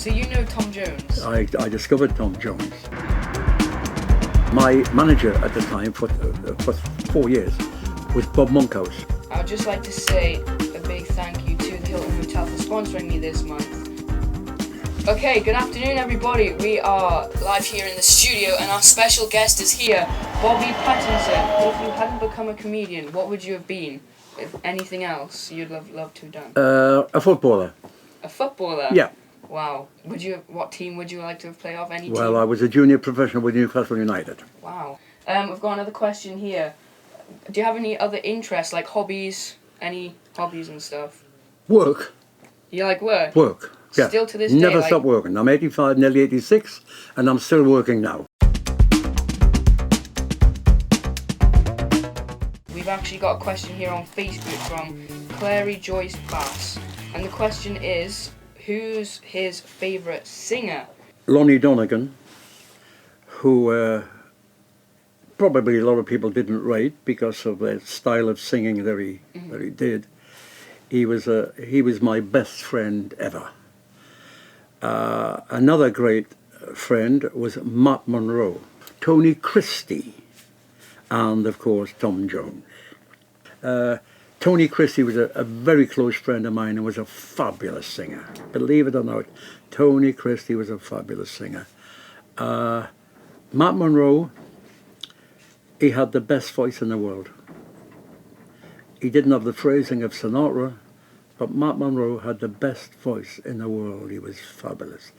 So you know Tom Jones? I discovered Tom Jones. My manager at the time for 4 years was Bob Monkhouse. I'd just like to say a big thank you to the Hilton Hotel for sponsoring me this month. Okay, good afternoon everybody. We are live here in the studio and our special guest is here, Bobby Pattinson. If you hadn't become a comedian, what would you have been? If anything else you'd love to have done? A footballer. A footballer? Yeah. Wow. What team would you like to have played off? Any team? Well, I was a junior professional with Newcastle United. Wow. We've got another question here. Do you have any other interests, like hobbies? Any hobbies and stuff? Work. You like work? Work. Yeah. Still to this day? Never stop working. I'm 85, nearly 86, and I'm still working now. We've actually got a question here on Facebook from Clary Joyce Bass. And the question is, who's his favourite singer? Lonnie Donnegan, who probably a lot of people didn't rate because of the style of singing that he did. He was my best friend ever. Another great friend was Munro, Tony Christie, and of course Tom Jones. Tony Christie was a very close friend of mine and was a fabulous singer. Believe it or not, Tony Christie was a fabulous singer. Matt Munro, he had the best voice in the world. He didn't have the phrasing of Sinatra, but Matt Munro had the best voice in the world. He was fabulous.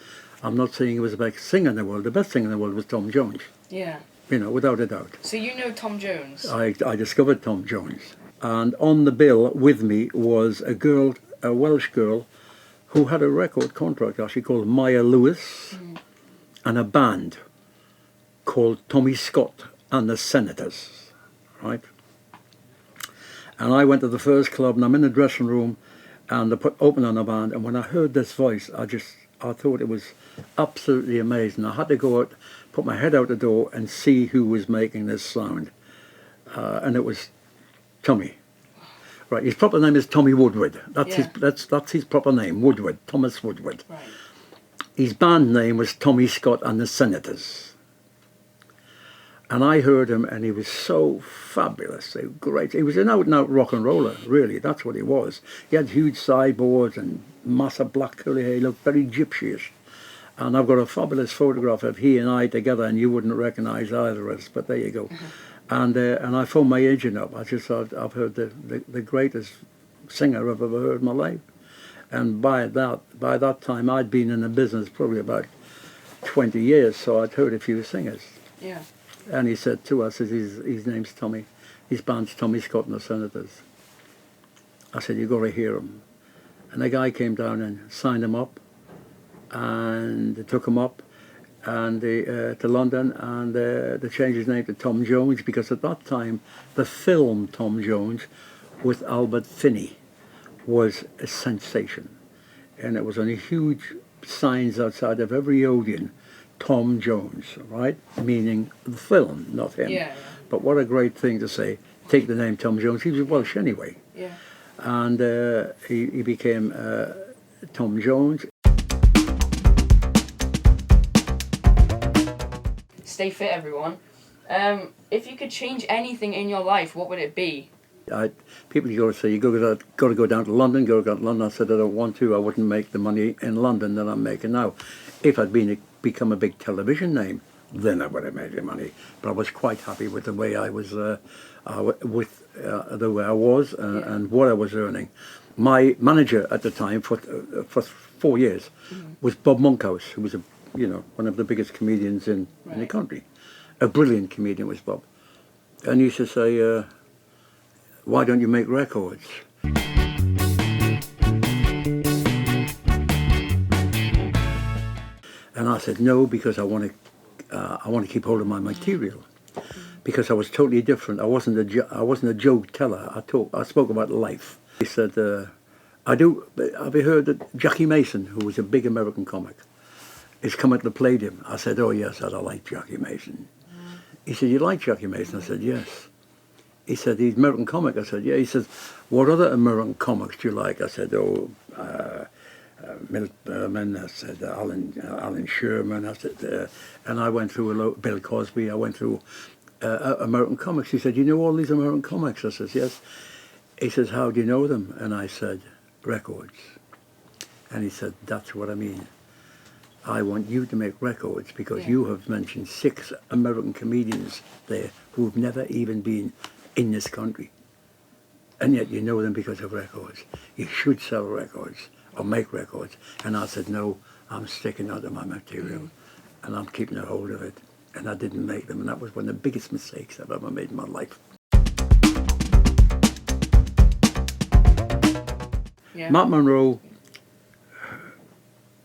I'm not saying he was the best singer in the world. The best singer in the world was Tom Jones. Yeah. You know, without a doubt. So you know Tom Jones? I discovered Tom Jones. And on the bill with me was a Welsh girl, who had a record contract actually called Maya Lewis, and a band called Tommy Scott and the Senators, right? And I went to the first club, and I'm in the dressing room, and they opened on the band, and when I heard this voice, I thought it was absolutely amazing. I had to go out, put my head out the door, and see who was making this sound, and it was Tommy. Right, his proper name is Tommy Woodward. That's his proper name, Woodward, Thomas Woodward. Right. His band name was Tommy Scott and the Senators. And I heard him, and he was so fabulous, so great. He was an out-and-out rock and roller, really. That's what he was. He had huge sideboards and massive black curly hair. He looked very gypsyish. And I've got a fabulous photograph of he and I together, and you wouldn't recognise either of us, but there you go. And I phoned my agent up. I just thought, I've heard the greatest singer I've ever heard in my life. And by that time, I'd been in the business probably about 20 years, so I'd heard a few singers. Yeah. And he said to us, his name's Tommy, his band's Tommy Scott and the Senators. I said, you got to hear him. And the guy came down and signed him up, and they took him up and to London, and they changed his name to Tom Jones, because at that time the film Tom Jones with Albert Finney was a sensation, and it was on huge signs outside of every Odeon, Tom Jones, right? Meaning the film, not him. Yeah. But what a great thing to say, take the name Tom Jones. He was Welsh anyway. Yeah. And he became Tom Jones. Stay fit, everyone. If you could change anything in your life, what would it be? People go to say, you got to go down to London, go to London. I said, I don't want to. I wouldn't make the money in London that I'm making now. If I'd become a big television name, then I would have made the money. But I was quite happy with the way I was, the way I was, and what I was earning. My manager at the time for 4 years was Bob Monkhouse, who was one of the biggest comedians in the country. A brilliant comedian was Bob. And he used to say, why don't you make records? And I said, no, because I want to keep hold of my material. Because I was totally different. I wasn't a joke teller. I spoke about life. He said, have you heard that Jackie Mason, who was a big American comic, is coming to play him? I said, oh yes, I like Jackie Mason. He said, you like Jackie Mason? I said, yes. He said, he's American comic. I said, yeah. He said, what other American comics do you like? I said, Milt Berman, I said Alan Sherman, I said, and I went through Bill Cosby, I went through American comics. He said, you know all these American comics? I says, yes. He says, how do you know them? And I said, records. And he said, that's what I mean. I want you to make records because you have mentioned 6 American comedians there who've never even been in this country. And yet you know them because of records. You should sell records or make records. And I said, no, I'm sticking out to my material and I'm keeping a hold of it. And I didn't make them. And that was one of the biggest mistakes I've ever made in my life. Yeah. Matt Munro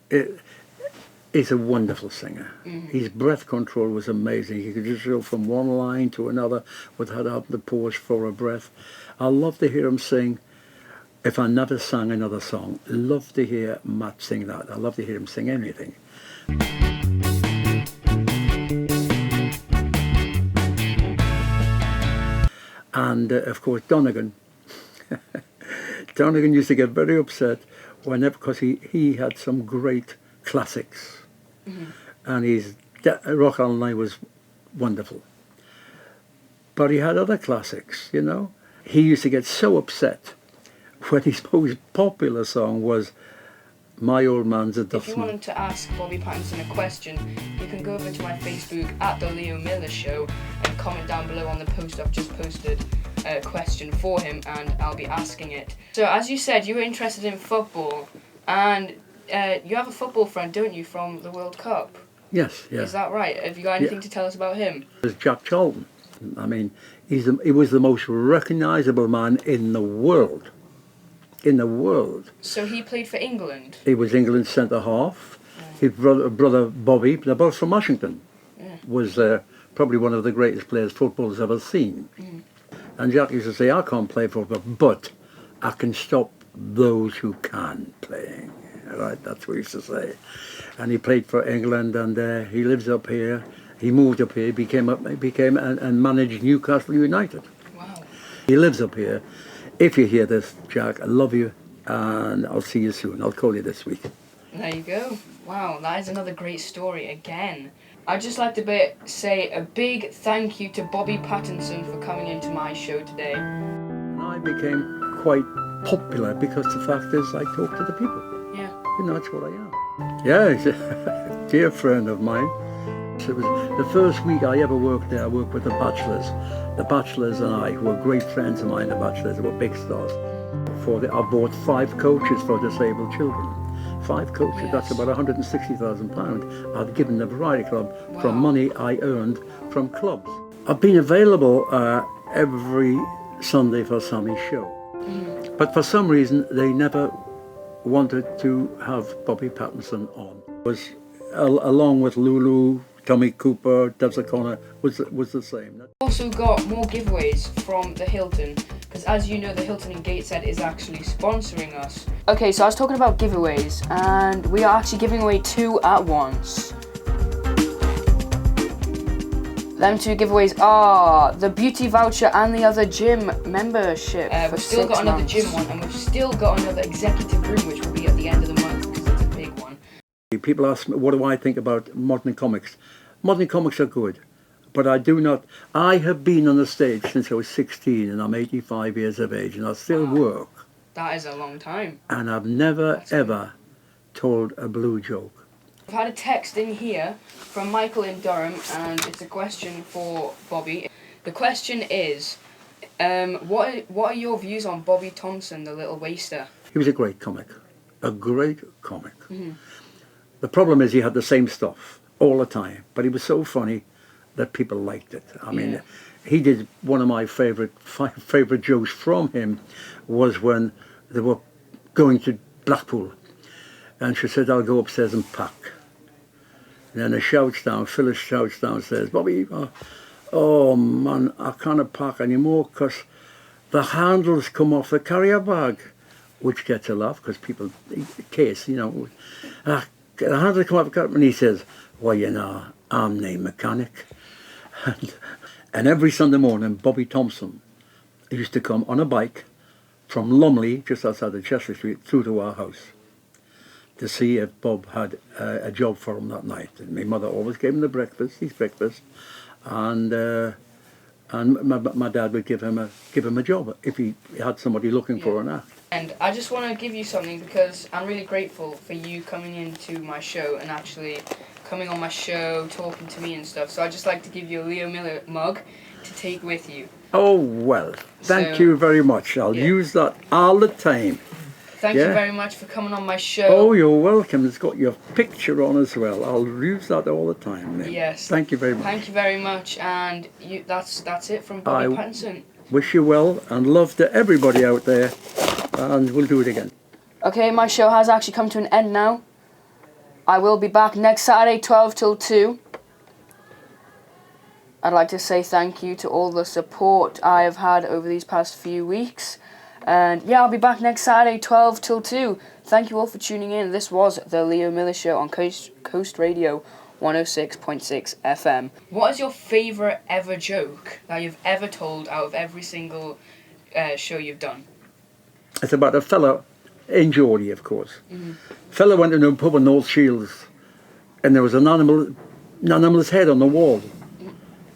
is a wonderful singer. His breath control was amazing. He could just go from one line to another without having to pause for a breath. I love to hear him sing. If I never sang another song, love to hear Matt sing that. I love to hear him sing anything. And of course, Donnegan. Donnegan used to get very upset whenever, because he had some great classics, and his Rock All Night was wonderful. But he had other classics, you know. He used to get so upset when his most popular song was My Old Man's a Dustman. If you wanted to ask Bobby Pattinson a question, you can go over to my Facebook at The Leo Miller Show and comment down below on the post I've just posted a question for him, and I'll be asking it. So as you said, you were interested in football, and you have a football friend, don't you, from the World Cup? Yes, yeah. Is that right? Have you got anything to tell us about him? There's Jack Charlton. I mean, he was the most recognisable man in the world. In the world. So he played for England? He was England's centre half. His brother Bobby, they're both from Washington, was probably one of the greatest players football's ever seen. And Jack used to say, I can't play football, but I can stop those who can playing. Right, that's what he used to say. And he played for England, and he lives up here. He moved up here, became and managed Newcastle United. Wow. He lives up here. If you hear this, Jack, I love you, and I'll see you soon. I'll call you this week. There you go. Wow, that is another great story again. I'd just like to say a big thank you to Bobby Pattinson for coming into my show today. I became quite popular because the fact is I talk to the people. Yeah. You know, that's what I am. Yeah, he's a dear friend of mine. So it was the first week I ever worked there. I worked with the Bachelors. The Bachelors and I, who were great friends of mine, the Bachelors, they were big stars. I bought 5 coaches for disabled children. 5 coaches, yes. That's about £160,000. I've given the Variety Club from money I earned from clubs. I've been available every Sunday for Sammy's show. But for some reason, they never wanted to have Bobby Pattinson on. It was along with Lulu, Tommy Cooper, Debs O'Connor was the same. We've also got more giveaways from the Hilton, because as you know, the Hilton in Gateshead is actually sponsoring us. Okay, so I was talking about giveaways, and we are actually giving away 2 at once. Them 2 giveaways are the beauty voucher and the other gym membership. We've still got another gym one, and we've still got another executive room, which will be at the end of the month, because it's a big one. People ask me, what do I think about modern comics? Modern comics are good, but I have been on the stage since I was 16, and I'm 85 years of age, and I still work. That is a long time. And I've never, ever told a blue joke. I've had a text in here from Michael in Durham, and it's a question for Bobby. The question is, what are your views on Bobby Thompson, the Little Waster? He was a great comic. A great comic. The problem is he had the same stuff all the time, but he was so funny that people liked it. I mean, he did one of my favorite jokes from him was when they were going to Blackpool, and she said, I'll go upstairs and pack. And then Phyllis shouts downstairs, Bobby, oh man, I can't pack anymore because the handles come off the carrier bag, which gets a laugh because people, case, you know, the handles come off the carrier, and he says, well, you know, I'm no mechanic. And every Sunday morning, Bobby Thompson used to come on a bike from Lumley, just outside of Chester Street, through to our house. to see if Bob had a job for him that night. And my mother always gave him his breakfast, and my dad would give him a job if he had somebody looking for an act. And I just want to give you something because I'm really grateful for you coming into my show and actually coming on my show, talking to me and stuff. So I'd just like to give you a Leo Miller mug to take with you. Oh, well, thank you very much. I'll use that all the time. Thank you very much for coming on my show. Oh, you're welcome. It's got your picture on as well. I'll use that all the time then. Yes. Thank you very much. Thank you very much. And that's it from Bobby Pattinson. Wish you well and love to everybody out there. And we'll do it again. Okay, my show has actually come to an end now. I will be back next Saturday, 12 till 2. I'd like to say thank you to all the support I have had over these past few weeks. And yeah, I'll be back next Saturday, 12 till 2. Thank you all for tuning in. This was The Leo Miller Show on Koast Radio 106.6 FM. What is your favourite ever joke that you've ever told out of every single show you've done? It's about a fella in Geordie, of course. Fella went into a pub in North Shields, and there was an animal's head on the wall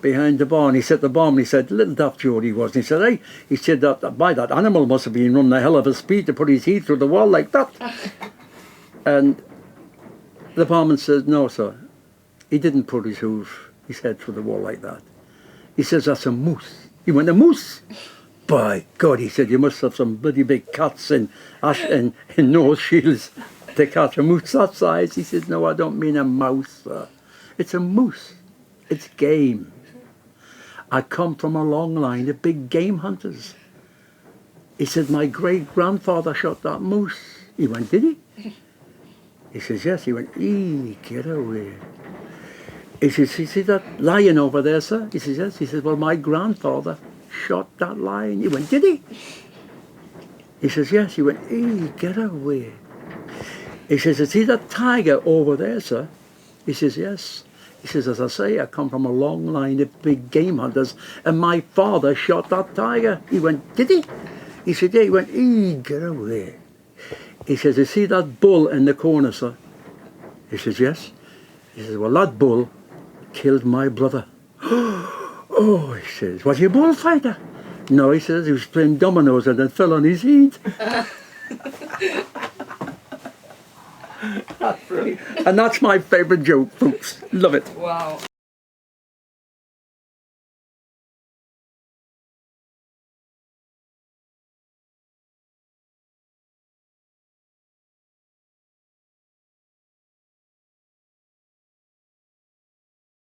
behind the bar. And he said to the barman, he said, little daft Geordie was. And he said, hey, he said that by that animal must have been running a hell of a speed to put his head through the wall like that. And the barman said, no, sir, he didn't put his head through the wall like that. He says, that's a moose. He went, a moose? By God, he said, you must have some bloody big cats in North Shields to catch a moose that size. He said, no, I don't mean a mouse, sir. It's a moose. It's game. I come from a long line of big game hunters. He said, my great-grandfather shot that moose. He went, did he? He says, yes. He went, get away. He says, you see that lion over there, sir? He says, yes. He says, well, my grandfather shot that lion. He went, did he? He says, yes. He went, get away. He says, you see that tiger over there, sir? He says, yes. He says, as I say, I come from a long line of big game hunters, and my father shot that tiger. He went, did he? He said, yeah. He went, get away. He says, you see that bull in the corner, sir? He says, yes. He says, well, that bull killed my brother. Oh, he says, was he a bullfighter? No, he says, he was playing dominoes and it fell on his head. That's brilliant. And that's my favourite joke, folks. Love it. Wow.